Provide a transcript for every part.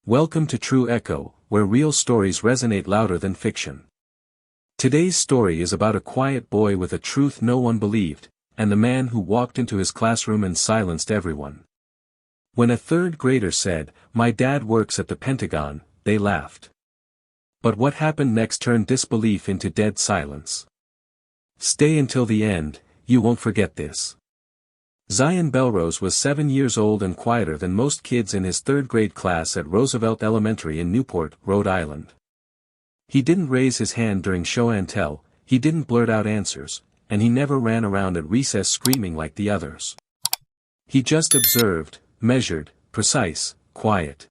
Welcome to True Echo, where real stories resonate louder than fiction. Today's story is about a quiet boy with a truth no one believed, and the man who walked into his classroom and silenced everyone. When a third grader said, "My dad works at the Pentagon," they laughed. But what happened next turned disbelief into dead silence. Stay until the end, you won't forget this. Zion Belrose was 7 years old and quieter than most kids in his third-grade class at Roosevelt Elementary in Newport, Rhode Island. He didn't raise his hand during show and tell, he didn't blurt out answers, and he never ran around at recess screaming like the others. He just observed, measured, precise, quiet.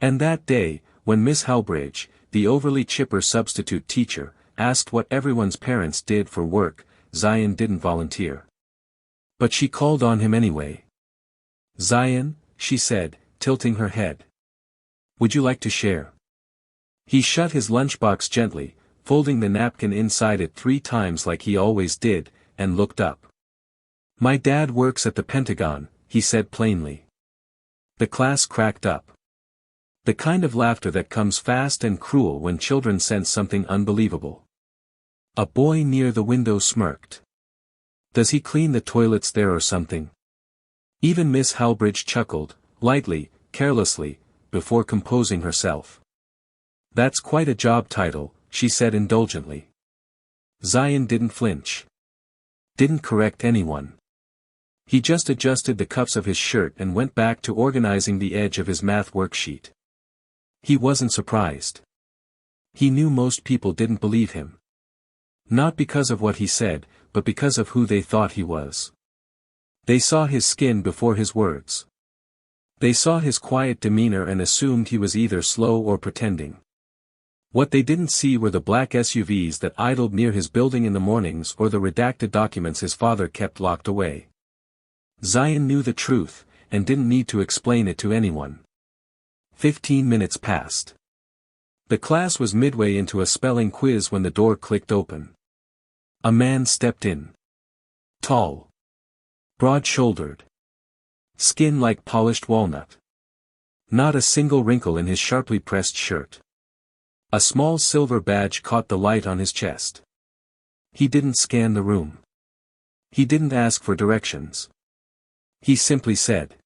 And that day, when Miss Halbridge, the overly chipper substitute teacher, asked what everyone's parents did for work, Zion didn't volunteer. But she called on him anyway. "Zion," she said, tilting her head. "Would you like to share?" He shut his lunchbox gently, folding the napkin inside it 3 times like he always did, and looked up. "My dad works at the Pentagon," he said plainly. The class cracked up. The kind of laughter that comes fast and cruel when children sense something unbelievable. A boy near the window smirked. "Does he clean the toilets there or something?" Even Miss Halbridge chuckled, lightly, carelessly, before composing herself. "That's quite a job title," she said indulgently. Zion didn't flinch. Didn't correct anyone. He just adjusted the cuffs of his shirt and went back to organizing the edge of his math worksheet. He wasn't surprised. He knew most people didn't believe him. Not because of what he said, but because of who they thought he was. They saw his skin before his words. They saw his quiet demeanor and assumed he was either slow or pretending. What they didn't see were the black SUVs that idled near his building in the mornings or the redacted documents his father kept locked away. Zion knew the truth, and didn't need to explain it to anyone. 15 minutes passed. The class was midway into a spelling quiz when the door clicked open. A man stepped in. Tall. Broad-shouldered. Skin like polished walnut. Not a single wrinkle in his sharply pressed shirt. A small silver badge caught the light on his chest. He didn't scan the room. He didn't ask for directions. He simply said,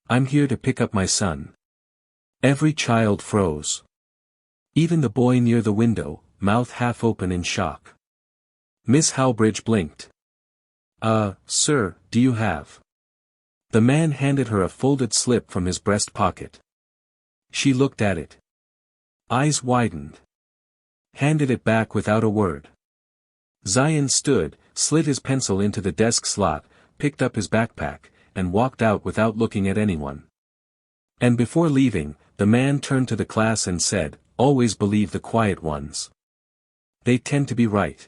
"I'm here to pick up my son." Every child froze. Even the boy near the window, mouth half open in shock. Miss Halbridge blinked. Sir, do you have?" The man handed her a folded slip from his breast pocket. She looked at it. Eyes widened. Handed it back without a word. Zion stood, slid his pencil into the desk slot, picked up his backpack, and walked out without looking at anyone. And before leaving, the man turned to the class and said, "Always believe the quiet ones. They tend to be right."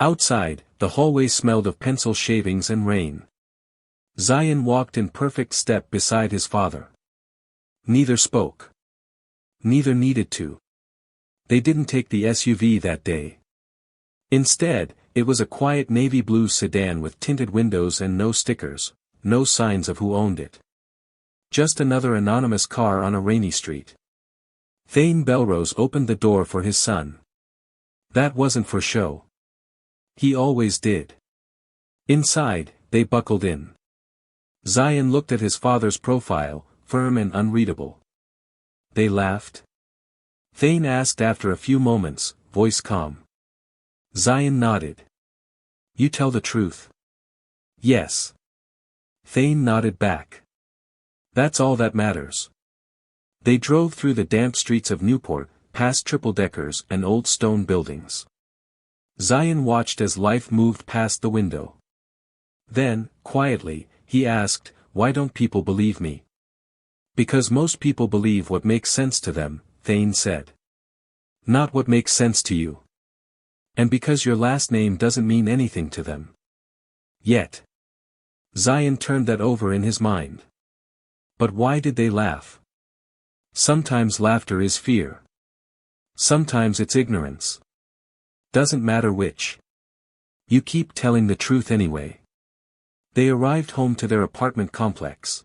Outside, the hallway smelled of pencil shavings and rain. Zion walked in perfect step beside his father. Neither spoke. Neither needed to. They didn't take the SUV that day. Instead, it was a quiet navy blue sedan with tinted windows and no stickers, no signs of who owned it. Just another anonymous car on a rainy street. Thane Belrose opened the door for his son. That wasn't for show. He always did. Inside, they buckled in. Zion looked at his father's profile, firm and unreadable. They laughed. Thane asked after a few moments, voice calm. Zion nodded. "You tell the truth?" "Yes." Thane nodded back. "That's all that matters." They drove through the damp streets of Newport, past triple-deckers and old stone buildings. Zion watched as life moved past the window. Then, quietly, he asked, "Why don't people believe me?" "Because most people believe what makes sense to them," Thane said. "Not what makes sense to you. And because your last name doesn't mean anything to them. Yet." Zion turned that over in his mind. But why did they laugh? Sometimes laughter is fear. Sometimes it's ignorance. Doesn't matter which. You keep telling the truth anyway. They arrived home to their apartment complex.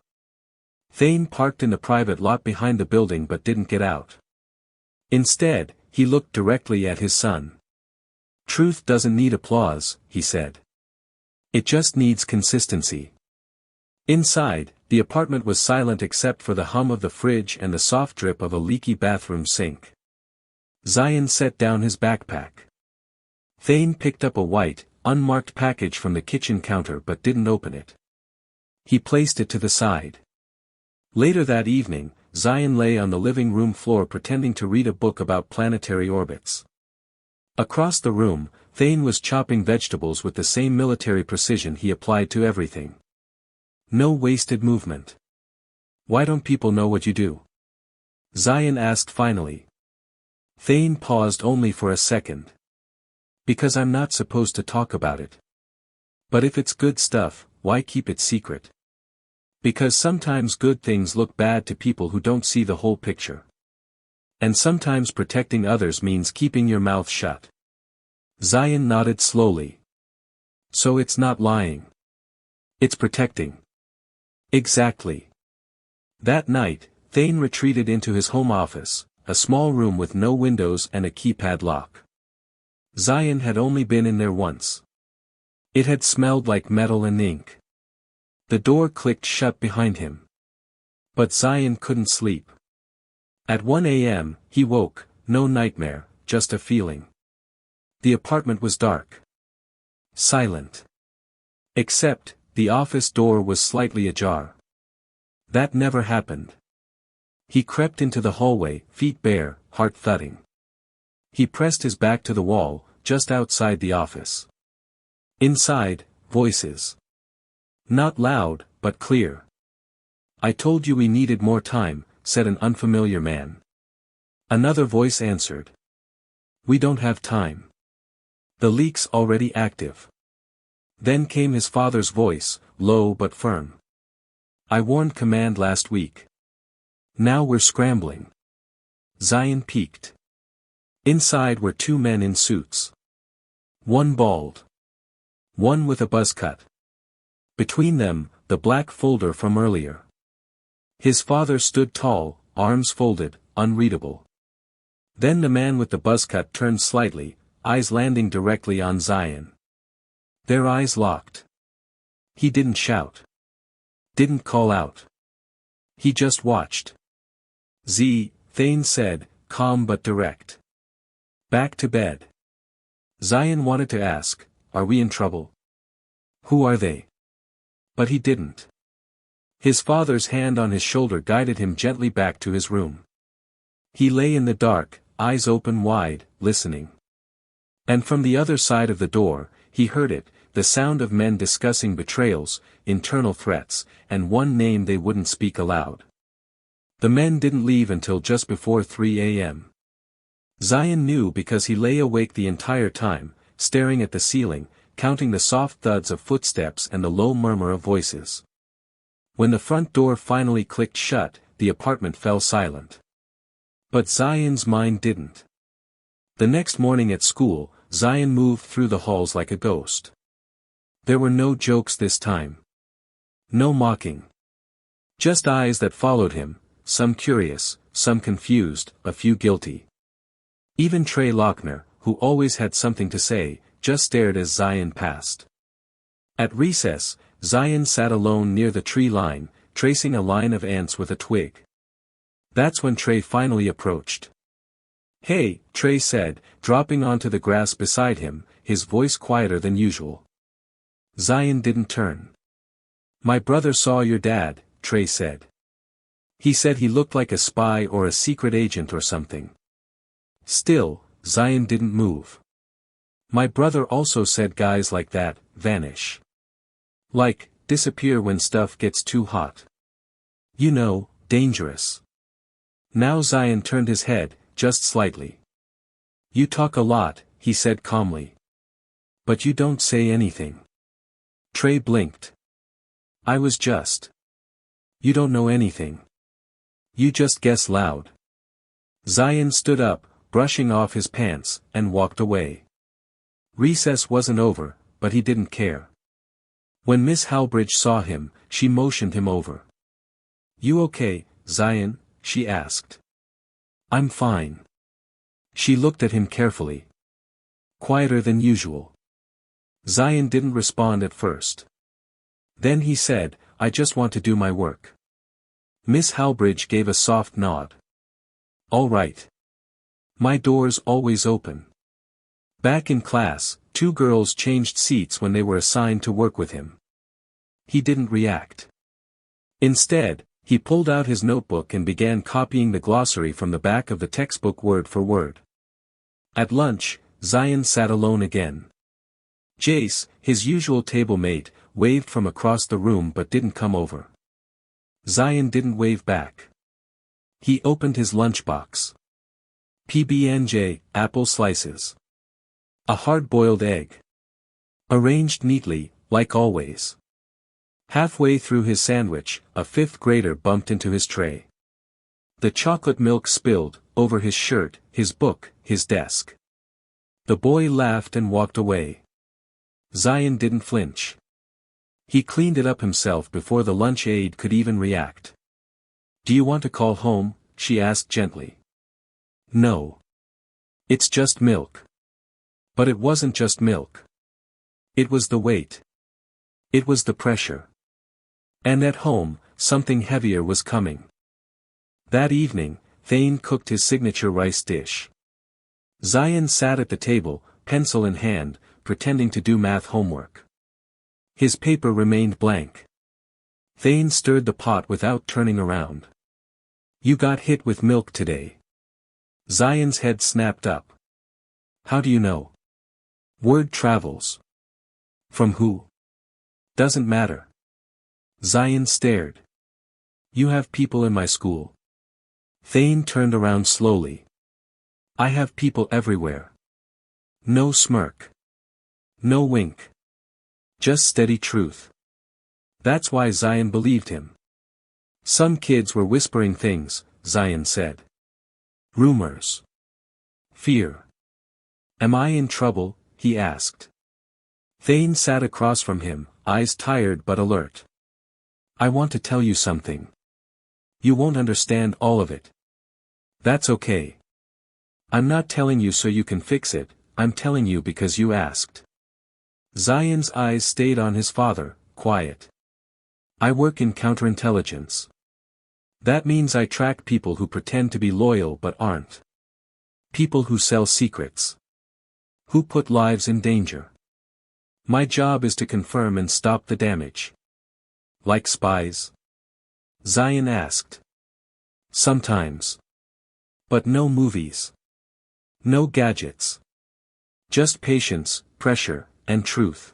Thane parked in the private lot behind the building but didn't get out. Instead, he looked directly at his son. "Truth doesn't need applause," he said. "It just needs consistency." Inside, the apartment was silent except for the hum of the fridge and the soft drip of a leaky bathroom sink. Zion set down his backpack. Thane picked up a white, unmarked package from the kitchen counter but didn't open it. He placed it to the side. Later that evening, Zion lay on the living room floor pretending to read a book about planetary orbits. Across the room, Thane was chopping vegetables with the same military precision he applied to everything. No wasted movement. "Why don't people know what you do?" Zion asked finally. Thane paused only for a second. "Because I'm not supposed to talk about it." "But if it's good stuff, why keep it secret?" "Because sometimes good things look bad to people who don't see the whole picture. And sometimes protecting others means keeping your mouth shut." Zion nodded slowly. "So it's not lying. It's protecting." "Exactly." That night, Thane retreated into his home office, a small room with no windows and a keypad lock. Zion had only been in there once. It had smelled like metal and ink. The door clicked shut behind him. But Zion couldn't sleep. At 1 a.m., he woke, no nightmare, just a feeling. The apartment was dark. Silent. Except, the office door was slightly ajar. That never happened. He crept into the hallway, feet bare, heart thudding. He pressed his back to the wall, just outside the office. Inside, voices. Not loud, but clear. "I told you we needed more time," said an unfamiliar man. Another voice answered. "We don't have time. The leak's already active." Then came his father's voice, low but firm. "I warned command last week. Now we're scrambling." Zion peeked. Inside were two men in suits. One bald. One with a buzz cut. Between them, the black folder from earlier. His father stood tall, arms folded, unreadable. Then the man with the buzz cut turned slightly, eyes landing directly on Zion. Their eyes locked. He didn't shout. Didn't call out. He just watched. Thane said, calm but direct. "Back to bed." Zion wanted to ask, "Are we in trouble? Who are they?" But he didn't. His father's hand on his shoulder guided him gently back to his room. He lay in the dark, eyes open wide, listening. And from the other side of the door, he heard it, the sound of men discussing betrayals, internal threats, and one name they wouldn't speak aloud. The men didn't leave until just before 3 a.m. Zion knew because he lay awake the entire time, staring at the ceiling, counting the soft thuds of footsteps and the low murmur of voices. When the front door finally clicked shut, the apartment fell silent. But Zion's mind didn't. The next morning at school, Zion moved through the halls like a ghost. There were no jokes this time. No mocking. Just eyes that followed him, some curious, some confused, a few guilty. Even Trey Lochner, who always had something to say, just stared as Zion passed. At recess, Zion sat alone near the tree line, tracing a line of ants with a twig. That's when Trey finally approached. "Hey," Trey said, dropping onto the grass beside him, his voice quieter than usual. Zion didn't turn. "My brother saw your dad," Trey said. "He said he looked like a spy or a secret agent or something." Still, Zion didn't move. "My brother also said guys like that, vanish. Like, disappear when stuff gets too hot. You know, dangerous." Now Zion turned his head, just slightly. "You talk a lot," he said calmly. "But you don't say anything." Trey blinked. "I was just. You don't know anything. You just guess loud." Zion stood up, brushing off his pants, and walked away. Recess wasn't over, but he didn't care. When Miss Halbridge saw him, she motioned him over. You okay, Zion? She asked. I'm fine. She looked at him carefully. Quieter than usual. Zion didn't respond at first. Then he said, I just want to do my work. Miss Halbridge gave a soft nod. All right. My door's always open. Back in class, two girls changed seats when they were assigned to work with him. He didn't react. Instead, he pulled out his notebook and began copying the glossary from the back of the textbook word for word. At lunch, Zion sat alone again. Jace, his usual table mate, waved from across the room but didn't come over. Zion didn't wave back. He opened his lunchbox. PB&J, apple slices. A hard-boiled egg. Arranged neatly, like always. Halfway through his sandwich, a fifth grader bumped into his tray. The chocolate milk spilled, over his shirt, his book, his desk. The boy laughed and walked away. Zion didn't flinch. He cleaned it up himself before the lunch aide could even react. Do you want to call home? She asked gently. No. It's just milk. But it wasn't just milk. It was the weight. It was the pressure. And at home, something heavier was coming. That evening, Thane cooked his signature rice dish. Zion sat at the table, pencil in hand, pretending to do math homework. His paper remained blank. Thane stirred the pot without turning around. You got hit with milk today. Zion's head snapped up. How do you know? Word travels. From who? Doesn't matter. Zion stared. You have people in my school. Thane turned around slowly. I have people everywhere. No smirk. No wink. Just steady truth. That's why Zion believed him. Some kids were whispering things, Zion said. Rumors. Fear. Am I in trouble? He asked. Thane sat across from him, eyes tired but alert. I want to tell you something. You won't understand all of it. That's okay. I'm not telling you so you can fix it, I'm telling you because you asked. Zion's eyes stayed on his father, quiet. I work in counterintelligence. That means I track people who pretend to be loyal but aren't. People who sell secrets. Who put lives in danger. My job is to confirm and stop the damage. Like spies? Zion asked. Sometimes. But no movies. No gadgets. Just patience, pressure, and truth.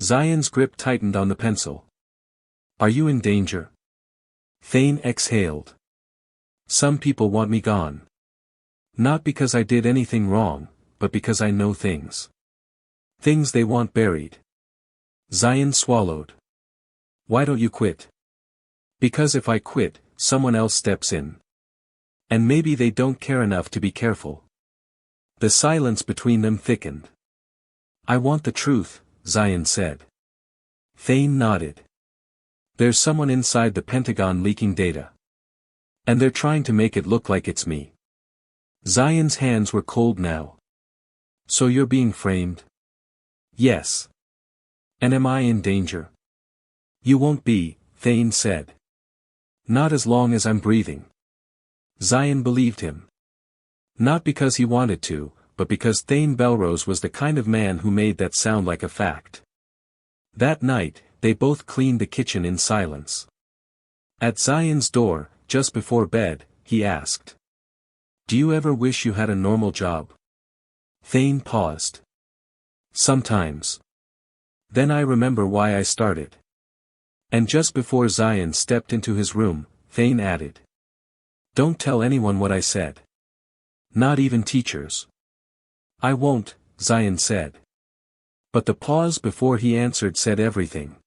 Zion's grip tightened on the pencil. Are you in danger? Thane exhaled. Some people want me gone. Not because I did anything wrong, but because I know things. Things they want buried. Zion swallowed. Why don't you quit? Because if I quit, someone else steps in. And maybe they don't care enough to be careful. The silence between them thickened. I want the truth, Zion said. Thane nodded. There's someone inside the Pentagon leaking data. And they're trying to make it look like it's me. Zion's hands were cold now. So you're being framed? Yes. And am I in danger? You won't be, Thane said. Not as long as I'm breathing. Zion believed him. Not because he wanted to, but because Thane Belrose was the kind of man who made that sound like a fact. That night, they both cleaned the kitchen in silence. At Zion's door, just before bed, he asked. Do you ever wish you had a normal job? Thane paused. Sometimes. Then I remember why I started. And just before Zion stepped into his room, Thane added. Don't tell anyone what I said. Not even teachers. I won't, Zion said. But the pause before he answered said everything.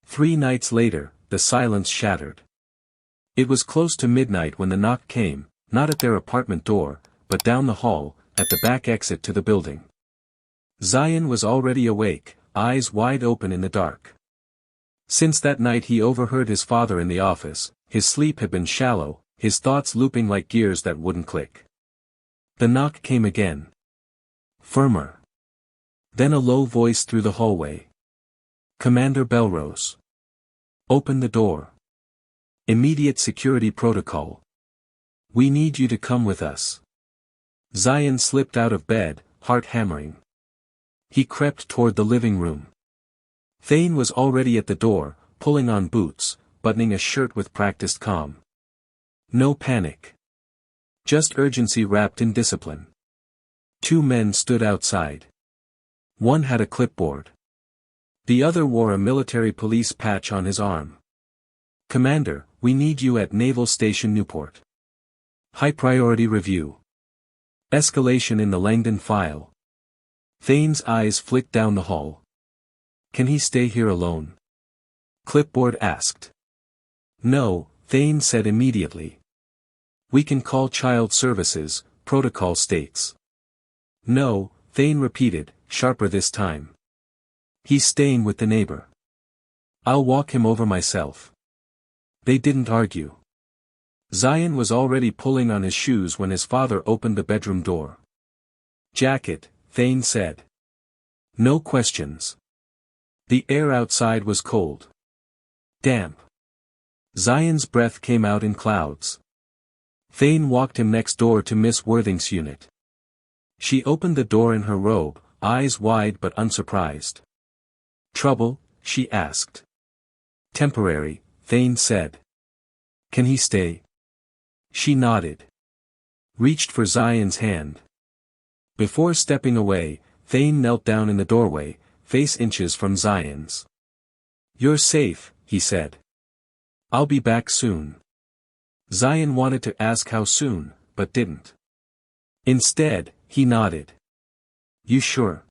3 nights later, the silence shattered. It was close to midnight when the knock came, not at their apartment door, but down the hall, at the back exit to the building. Zion was already awake, eyes wide open in the dark. Since that night he overheard his father in the office, his sleep had been shallow, his thoughts looping like gears that wouldn't click. The knock came again. Firmer. Then a low voice through the hallway. "Commander Belrose. Open the door. Immediate security protocol. We need you to come with us." Zion slipped out of bed, heart hammering. He crept toward the living room. Thane was already at the door, pulling on boots, buttoning a shirt with practiced calm. No panic. Just urgency wrapped in discipline. Two men stood outside. One had a clipboard. The other wore a military police patch on his arm. "Commander, we need you at Naval Station Newport. High priority review. Escalation in the Langdon file." Thane's eyes flicked down the hall. "Can he stay here alone?" Clipboard asked. "No," Thane said immediately. "We can call child services, protocol states." "No," Thane repeated, sharper this time. "He's staying with the neighbor. I'll walk him over myself." They didn't argue. Zion was already pulling on his shoes when his father opened the bedroom door. "Jacket," Thane said. "No questions." The air outside was cold. Damp. Zion's breath came out in clouds. Thane walked him next door to Miss Worthing's unit. She opened the door in her robe, eyes wide but unsurprised. "Trouble?" she asked. "Temporary," Thane said. "Can he stay?" She nodded. Reached for Zion's hand. Before stepping away, Thane knelt down in the doorway, face inches from Zion's. "You're safe," he said. "I'll be back soon." Zion wanted to ask how soon, but didn't. Instead, he nodded. "You sure?"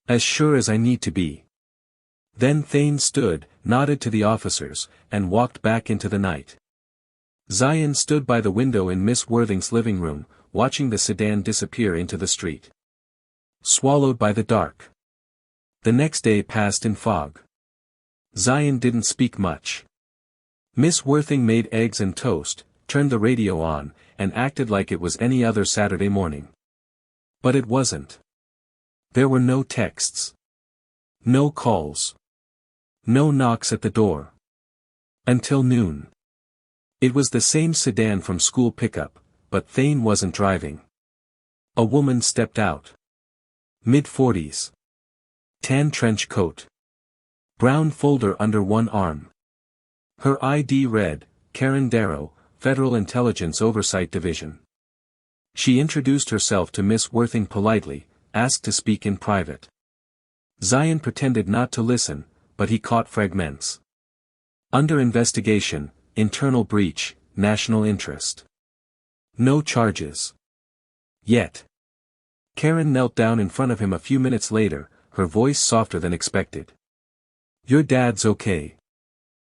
"As sure as I need to be." Then Thane stood, nodded to the officers, and walked back into the night. Zion stood by the window in Miss Worthing's living room, watching the sedan disappear into the street. Swallowed by the dark. The next day passed in fog. Zion didn't speak much. Miss Worthing made eggs and toast, turned the radio on, and acted like it was any other Saturday morning. But it wasn't. There were no texts. No calls. No knocks at the door. Until noon. It was the same sedan from school pickup, but Thane wasn't driving. A woman stepped out. Mid-40s. Tan trench coat. Brown folder under one arm. Her ID read, Karen Darrow, Federal Intelligence Oversight Division. She introduced herself to Miss Worthing politely, asked to speak in private. Zion pretended not to listen, but he caught fragments. Under investigation, internal breach, national interest. No charges. Yet. Karen knelt down in front of him a few minutes later, her voice softer than expected. "Your dad's okay.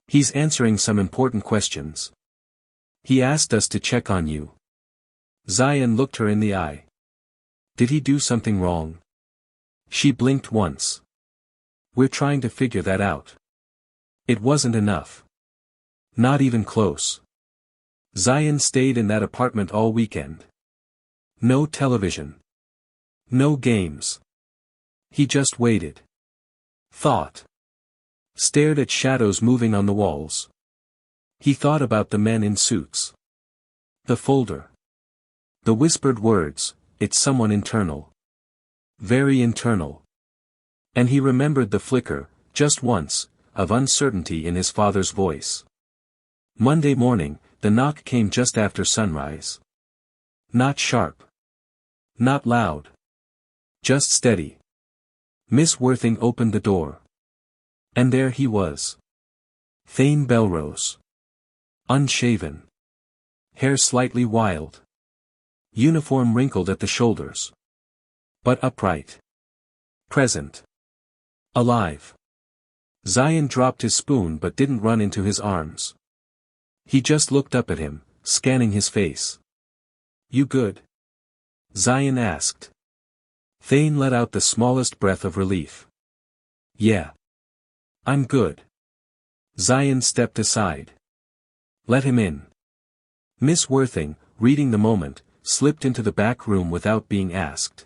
He's answering some important questions. He asked us to check on you." Zion looked her in the eye. "Did he do something wrong?" She blinked once. "We're trying to figure that out." It wasn't enough. Not even close. Zion stayed in that apartment all weekend. No television. No games. He just waited. Thought. Stared at shadows moving on the walls. He thought about the men in suits. The folder. The whispered words, "It's someone internal." Very internal. And he remembered the flicker, just once, of uncertainty in his father's voice. Monday morning, the knock came just after sunrise. Not sharp. Not loud. Just steady. Miss Worthing opened the door. And there he was. Thane Belrose. Unshaven. Hair slightly wild. Uniform wrinkled at the shoulders. But upright. Present. Alive. Zion dropped his spoon but didn't run into his arms. He just looked up at him, scanning his face. "You good?" Zion asked. Thane let out the smallest breath of relief. "Yeah. I'm good." Zion stepped aside. Let him in. Miss Worthing, reading the moment, slipped into the back room without being asked.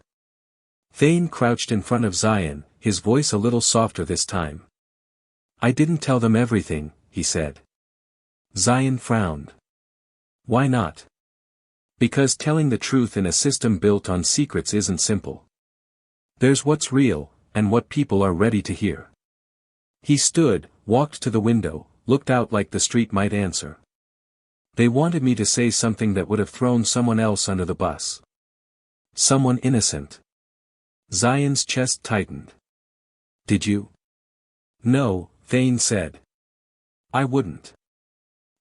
Thane crouched in front of Zion, his voice a little softer this time. I didn't tell them everything, he said. Zion frowned. Why not? Because telling the truth in a system built on secrets isn't simple. There's what's real, and what people are ready to hear. He stood, walked to the window, looked out like the street might answer. They wanted me to say something that would have thrown someone else under the bus. Someone innocent. Zion's chest tightened. Did you? No, Thane said. I wouldn't.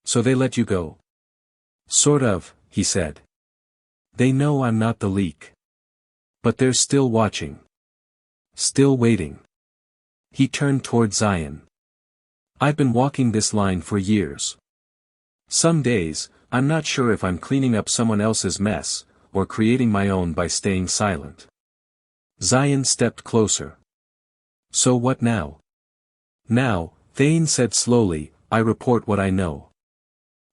So they let you go? Sort of, he said. They know I'm not the leak. But they're still watching. Still waiting. He turned toward Zion. I've been walking this line for years. Some days, I'm not sure if I'm cleaning up someone else's mess, or creating my own by staying silent. Zion stepped closer. So what now? Now, Thane said slowly, I report what I know.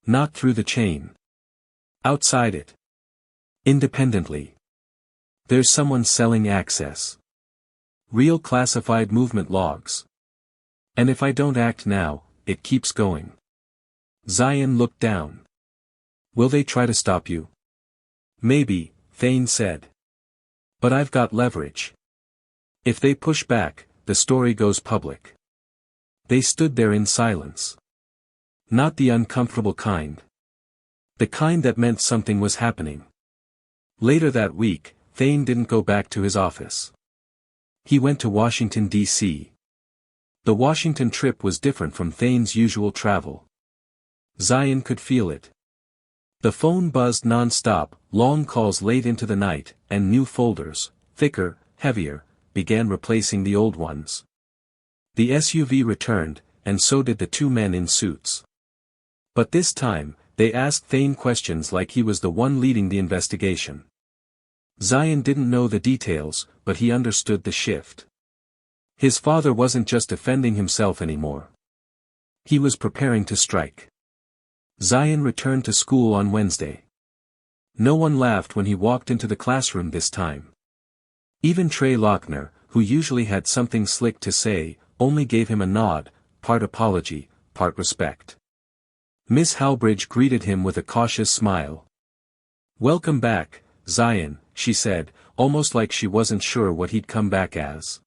Not through the chain. Outside it. Independently. There's someone selling access. Real classified movement logs. And if I don't act now, it keeps going. Zion looked down. Will they try to stop you? Maybe, Thane said. But I've got leverage. If they push back, the story goes public. They stood there in silence. Not the uncomfortable kind. The kind that meant something was happening. Later that week, Thane didn't go back to his office. He went to Washington, D.C. The Washington trip was different from Thane's usual travel. Zion could feel it. The phone buzzed non-stop, long calls late into the night, and new folders, thicker, heavier, began replacing the old ones. The SUV returned, and so did the two men in suits. But this time, they asked Thane questions like he was the one leading the investigation. Zion didn't know the details, but he understood the shift. His father wasn't just defending himself anymore. He was preparing to strike. Zion returned to school on Wednesday. No one laughed when he walked into the classroom this time. Even Trey Lochner, who usually had something slick to say, only gave him a nod, part apology, part respect. Miss Halbridge greeted him with a cautious smile. Welcome back, Zion, she said, almost like she wasn't sure what he'd come back as.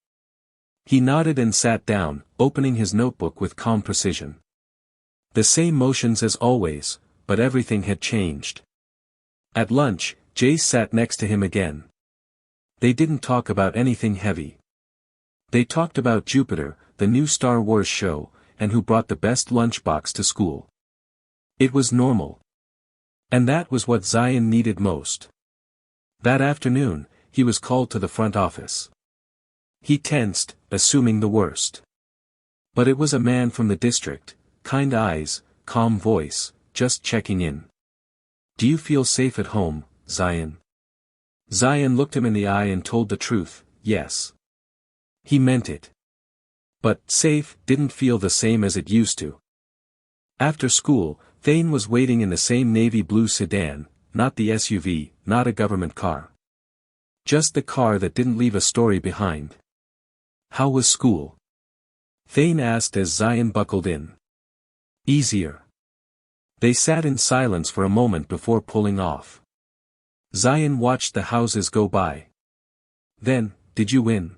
He nodded and sat down, opening his notebook with calm precision. The same motions as always, but everything had changed. At lunch, Jace sat next to him again. They didn't talk about anything heavy. They talked about Jupiter, the new Star Wars show, and who brought the best lunchbox to school. It was normal. And that was what Zion needed most. That afternoon, he was called to the front office. He tensed, assuming the worst. But it was a man from the district, kind eyes, calm voice, just checking in. Do you feel safe at home, Zion? Zion looked him in the eye and told the truth, yes. He meant it. But safe didn't feel the same as it used to. After school, Thane was waiting in the same navy blue sedan, not the SUV, not a government car. Just the car that didn't leave a story behind. How was school? Thane asked as Zion buckled in. Easier. They sat in silence for a moment before pulling off. Zion watched the houses go by. Then, did you win?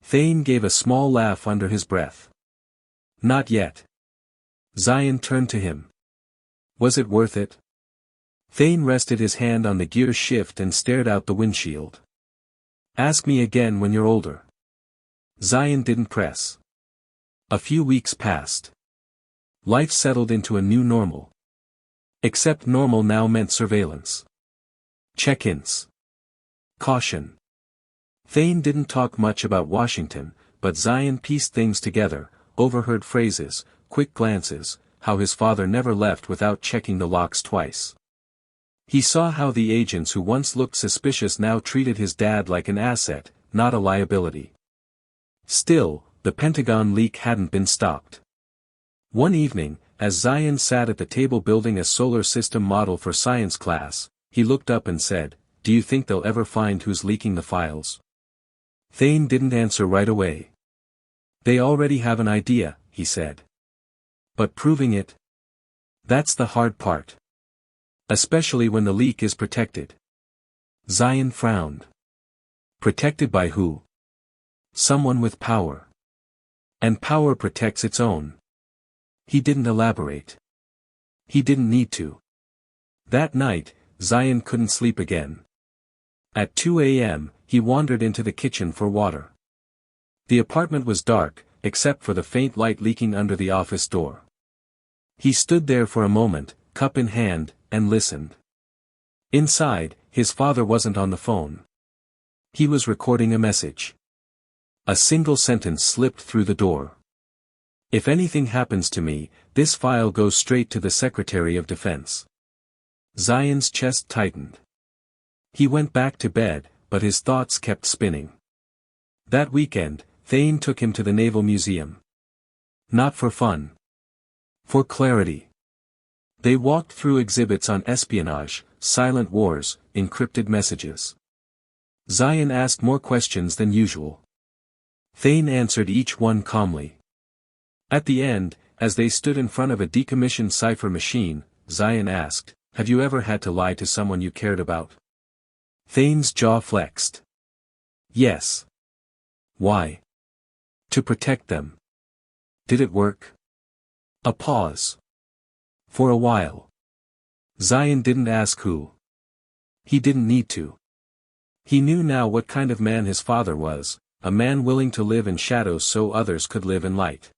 Thane gave a small laugh under his breath. Not yet. Zion turned to him. Was it worth it? Thane rested his hand on the gear shift and stared out the windshield. Ask me again when you're older. Zion didn't press. A few weeks passed. Life settled into a new normal. Except normal now meant surveillance. Check-ins. Caution. Thane didn't talk much about Washington, but Zion pieced things together, overheard phrases, quick glances, how his father never left without checking the locks twice. He saw how the agents who once looked suspicious now treated his dad like an asset, not a liability. Still, the Pentagon leak hadn't been stopped. One evening, as Zion sat at the table building a solar system model for science class, he looked up and said, "Do you think they'll ever find who's leaking the files?" Thane didn't answer right away. "They already have an idea," he said. "But proving it? That's the hard part. Especially when the leak is protected." Zion frowned. Protected by who? Someone with power. And power protects its own. He didn't elaborate. He didn't need to. That night, Zion couldn't sleep again. At 2 a.m., he wandered into the kitchen for water. The apartment was dark, except for the faint light leaking under the office door. He stood there for a moment, cup in hand, and listened. Inside, his father wasn't on the phone. He was recording a message. A single sentence slipped through the door. "If anything happens to me, this file goes straight to the Secretary of Defense." Zion's chest tightened. He went back to bed, but his thoughts kept spinning. That weekend, Thane took him to the Naval Museum. Not for fun. For clarity. They walked through exhibits on espionage, silent wars, encrypted messages. Zion asked more questions than usual. Thane answered each one calmly. At the end, as they stood in front of a decommissioned cipher machine, Zion asked, "Have you ever had to lie to someone you cared about?" Thane's jaw flexed. "Yes." "Why?" "To protect them." "Did it work?" A pause. For a while. Zion didn't ask who. He didn't need to. He knew now what kind of man his father was, a man willing to live in shadows so others could live in light.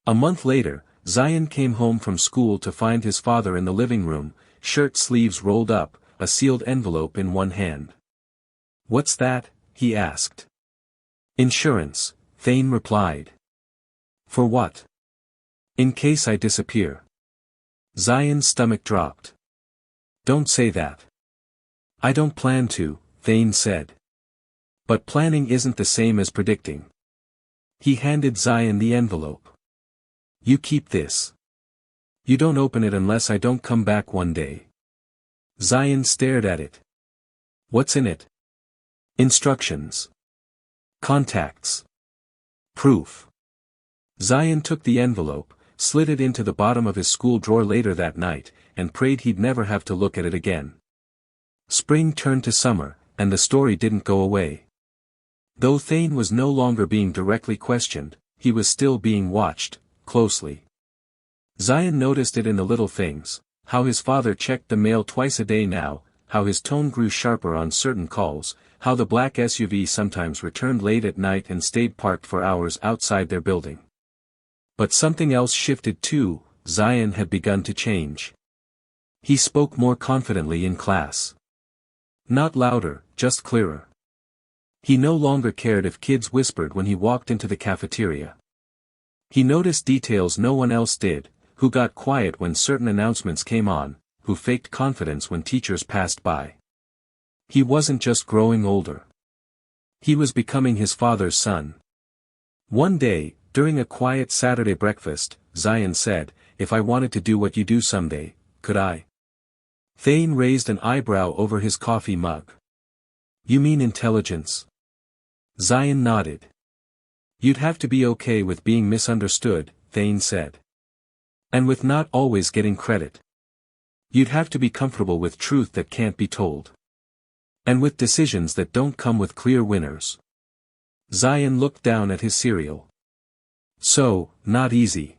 A month later, Zion came home from school to find his father in the living room, shirt sleeves rolled up, a sealed envelope in one hand. "What's that?" he asked. "Insurance," Thane replied. "For what?" "In case I disappear." Zion's stomach dropped. "Don't say that." "I don't plan to," Thane said. "But planning isn't the same as predicting." He handed Zion the envelope. "You keep this. You don't open it unless I don't come back one day." Zion stared at it. "What's in it?" "Instructions. Contacts. Proof." Zion took the envelope, slid it into the bottom of his school drawer later that night, and prayed he'd never have to look at it again. Spring turned to summer, and the story didn't go away. Though Thane was no longer being directly questioned, he was still being watched, closely. Zion noticed it in the little things, how his father checked the mail twice a day now, how his tone grew sharper on certain calls, how the black SUV sometimes returned late at night and stayed parked for hours outside their building. But something else shifted too. Zion had begun to change. He spoke more confidently in class. Not louder, just clearer. He no longer cared if kids whispered when he walked into the cafeteria. He noticed details no one else did, who got quiet when certain announcements came on, who faked confidence when teachers passed by. He wasn't just growing older. He was becoming his father's son. One day, during a quiet Saturday breakfast, Zion said, "If I wanted to do what you do someday, could I?" Thane raised an eyebrow over his coffee mug. "You mean intelligence?" Zion nodded. "You'd have to be okay with being misunderstood," Thane said. "And with not always getting credit. You'd have to be comfortable with truth that can't be told. And with decisions that don't come with clear winners." Zion looked down at his cereal. "So, not easy."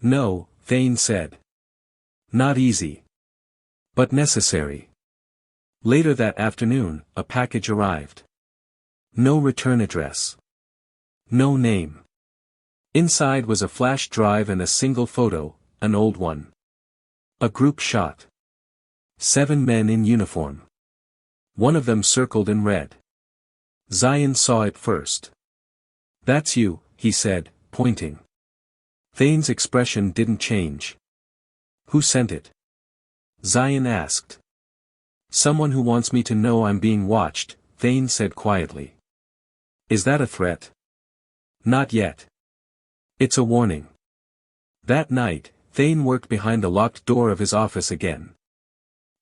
"No," Thane said. "Not easy. But necessary." Later that afternoon, a package arrived. No return address. No name. Inside was a flash drive and a single photo, an old one. A group shot. 7 men in uniform. One of them circled in red. Zion saw it first. "That's you," he said, pointing. Thane's expression didn't change. "Who sent it?" Zion asked. "Someone who wants me to know I'm being watched," Thane said quietly. "Is that a threat?" "Not yet. It's a warning." That night, Thane worked behind the locked door of his office again.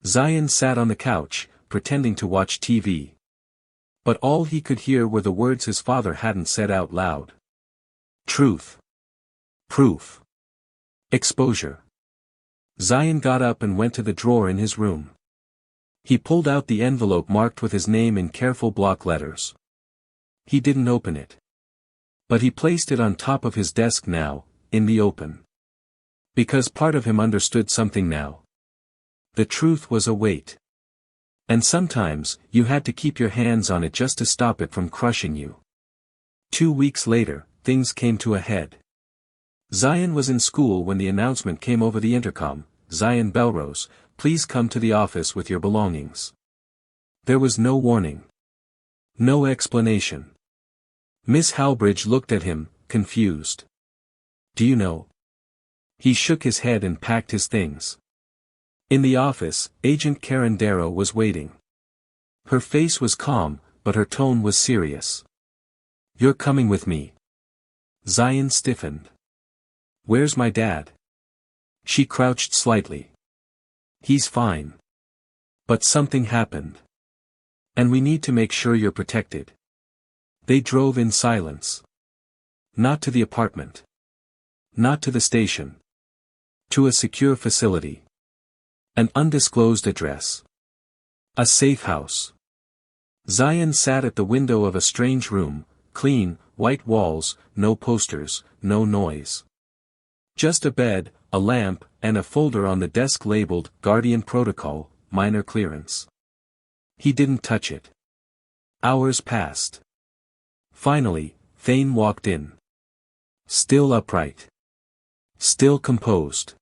Zion sat on the couch, pretending to watch TV. But all he could hear were the words his father hadn't said out loud. Truth. Proof. Exposure. Zion got up and went to the drawer in his room. He pulled out the envelope marked with his name in careful block letters. He didn't open it. But he placed it on top of his desk now, in the open. Because part of him understood something now. The truth was a weight. And sometimes, you had to keep your hands on it just to stop it from crushing you. 2 weeks later, things came to a head. Zion was in school when the announcement came over the intercom, "Zion Belrose, please come to the office with your belongings." There was no warning. No explanation. Miss Halbridge looked at him, confused. "Do you know?" He shook his head and packed his things. In the office, Agent Karen Darrow was waiting. Her face was calm, but her tone was serious. "You're coming with me." Zion stiffened. "Where's my dad?" She crouched slightly. "He's fine. But something happened. And we need to make sure you're protected." They drove in silence. Not to the apartment. Not to the station. To a secure facility. An undisclosed address. A safe house. Zion sat at the window of a strange room, clean, white walls, no posters, no noise. Just a bed, a lamp, and a folder on the desk labeled, "Guardian Protocol, Minor Clearance." He didn't touch it. Hours passed. Finally, Thane walked in. Still upright. Still composed.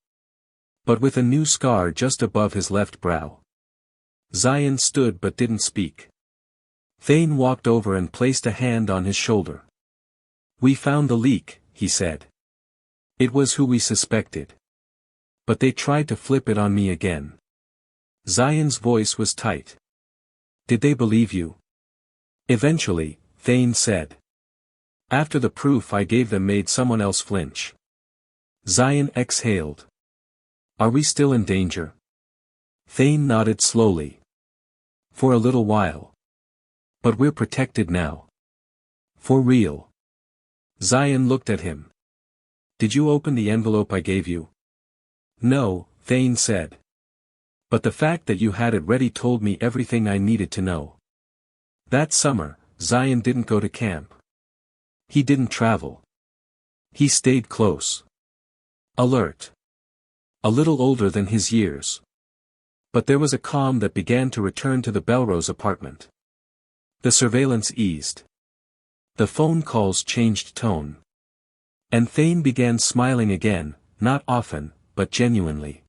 But with a new scar just above his left brow. Zion stood but didn't speak. Thane walked over and placed a hand on his shoulder. "We found the leak," he said. "It was who we suspected. But they tried to flip it on me again." Zion's voice was tight. "Did they believe you?" "Eventually," Thane said. "After the proof I gave them made someone else flinch." Zion exhaled. "Are we still in danger?" Thane nodded slowly. "For a little while. But we're protected now. For real." Zion looked at him. "Did you open the envelope I gave you?" "No," Thane said. "But the fact that you had it ready told me everything I needed to know." That summer, Zion didn't go to camp. He didn't travel. He stayed close. Alert. A little older than his years. But there was a calm that began to return to the Belrose apartment. The surveillance eased. The phone calls changed tone. And Thane began smiling again, not often, but genuinely.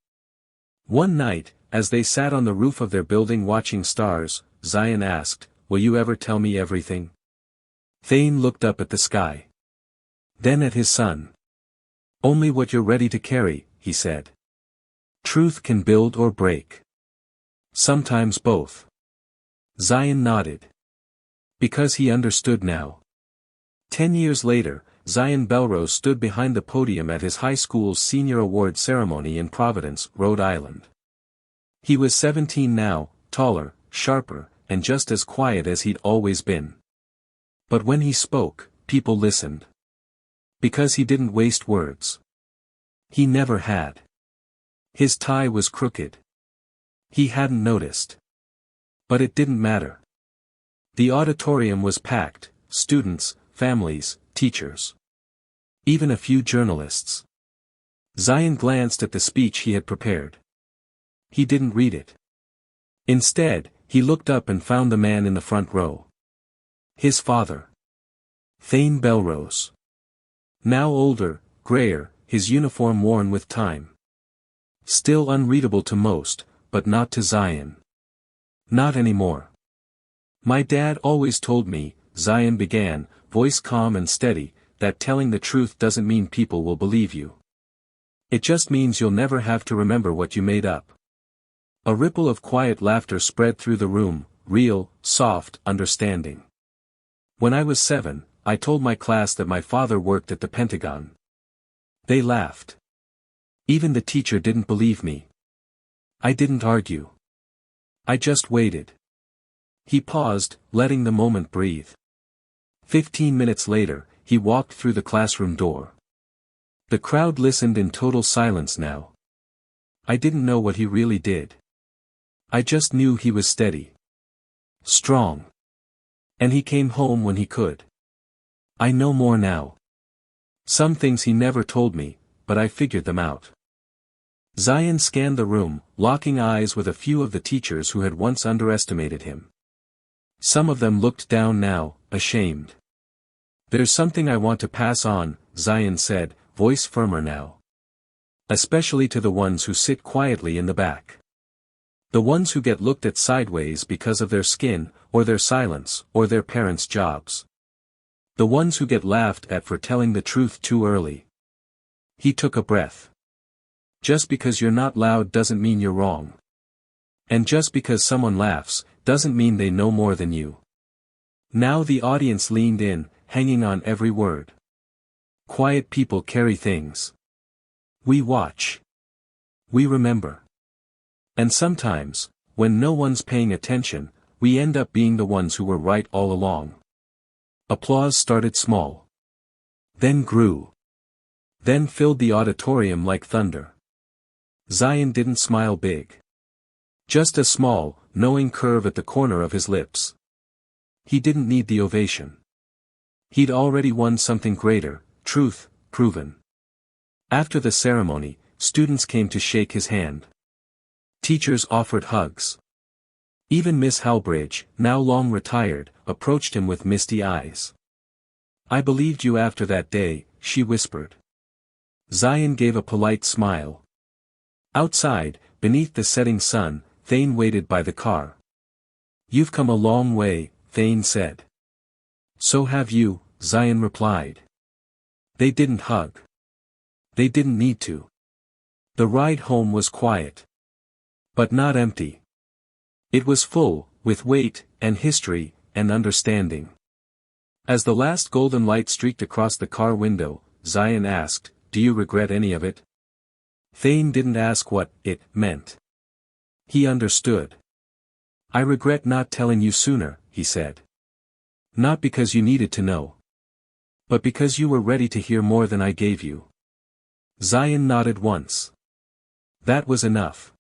One night, as they sat on the roof of their building watching stars, Zion asked, "Will you ever tell me everything?" Thane looked up at the sky. Then at his son. "Only what you're ready to carry," he said. "Truth can build or break. Sometimes both." Zion nodded. Because he understood now. 10 years later, Zion Belrose stood behind the podium at his high school's senior award ceremony in Providence, Rhode Island. He was 17 now, taller, sharper, and just as quiet as he'd always been. But when he spoke, people listened. Because he didn't waste words. He never had. His tie was crooked. He hadn't noticed. But it didn't matter. The auditorium was packed, students, families, teachers. Even a few journalists. Zion glanced at the speech he had prepared. He didn't read it. Instead, he looked up and found the man in the front row. His father. Thane Belrose. Now older, grayer, his uniform worn with time. Still unreadable to most, but not to Zion. Not anymore. "My dad always told me," Zion began, voice calm and steady, "that telling the truth doesn't mean people will believe you. It just means you'll never have to remember what you made up." A ripple of quiet laughter spread through the room, real, soft, understanding. "When I was 7, I told my class that my father worked at the Pentagon." They laughed. Even the teacher didn't believe me. I didn't argue. I just waited. He paused, letting the moment breathe. 15 minutes later, he walked through the classroom door. The crowd listened in total silence now. I didn't know what he really did. I just knew he was steady. Strong. And he came home when he could. I know more now. Some things he never told me, but I figured them out. Zion scanned the room, locking eyes with a few of the teachers who had once underestimated him. Some of them looked down now, ashamed. There's something I want to pass on, Zion said, voice firmer now. Especially to the ones who sit quietly in the back. The ones who get looked at sideways because of their skin, or their silence, or their parents' jobs. The ones who get laughed at for telling the truth too early. He took a breath. Just because you're not loud doesn't mean you're wrong. And just because someone laughs, doesn't mean they know more than you. Now the audience leaned in, hanging on every word. Quiet people carry things. We watch. We remember. And sometimes, when no one's paying attention, we end up being the ones who were right all along. Applause started small. Then grew. Then filled the auditorium like thunder. Zion didn't smile big. Just a small, knowing curve at the corner of his lips. He didn't need the ovation. He'd already won something greater, truth, proven. After the ceremony, students came to shake his hand. Teachers offered hugs. Even Miss Halbridge, now long retired, approached him with misty eyes. I believed you after that day, she whispered. Zion gave a polite smile. Outside, beneath the setting sun, Thane waited by the car. You've come a long way, Thane said. So have you, Zion replied. They didn't hug. They didn't need to. The ride home was quiet. But not empty. It was full, with weight, and history, and understanding. As the last golden light streaked across the car window, Zion asked, do you regret any of it? Thane didn't ask what it meant. He understood. I regret not telling you sooner, he said. Not because you needed to know. But because you were ready to hear more than I gave you. Zion nodded once. That was enough.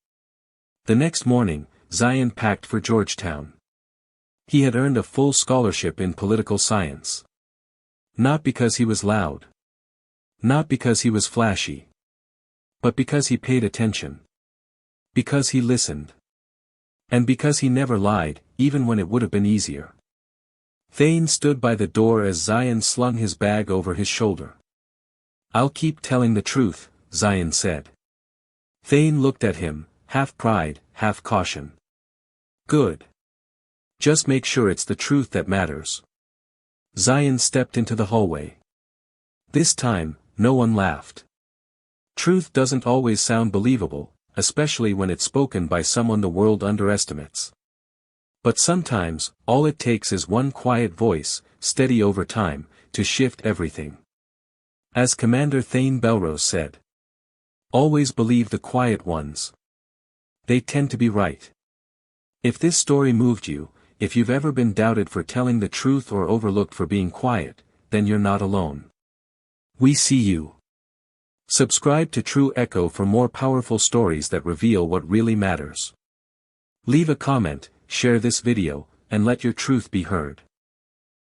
The next morning, Zion packed for Georgetown. He had earned a full scholarship in political science. Not because he was loud. Not because he was flashy. But because he paid attention. Because he listened. And because he never lied, even when it would have been easier. Thane stood by the door as Zion slung his bag over his shoulder. I'll keep telling the truth, Zion said. Thane looked at him, half pride, half caution. Good. Just make sure it's the truth that matters. Zion stepped into the hallway. This time, no one laughed. Truth doesn't always sound believable, especially when it's spoken by someone the world underestimates. But sometimes, all it takes is one quiet voice, steady over time, to shift everything. As Commander Thane Belrose said. Always believe the quiet ones. They tend to be right. If this story moved you, if you've ever been doubted for telling the truth or overlooked for being quiet, then you're not alone. We see you. Subscribe to True Echo for more powerful stories that reveal what really matters. Leave a comment, share this video, and let your truth be heard.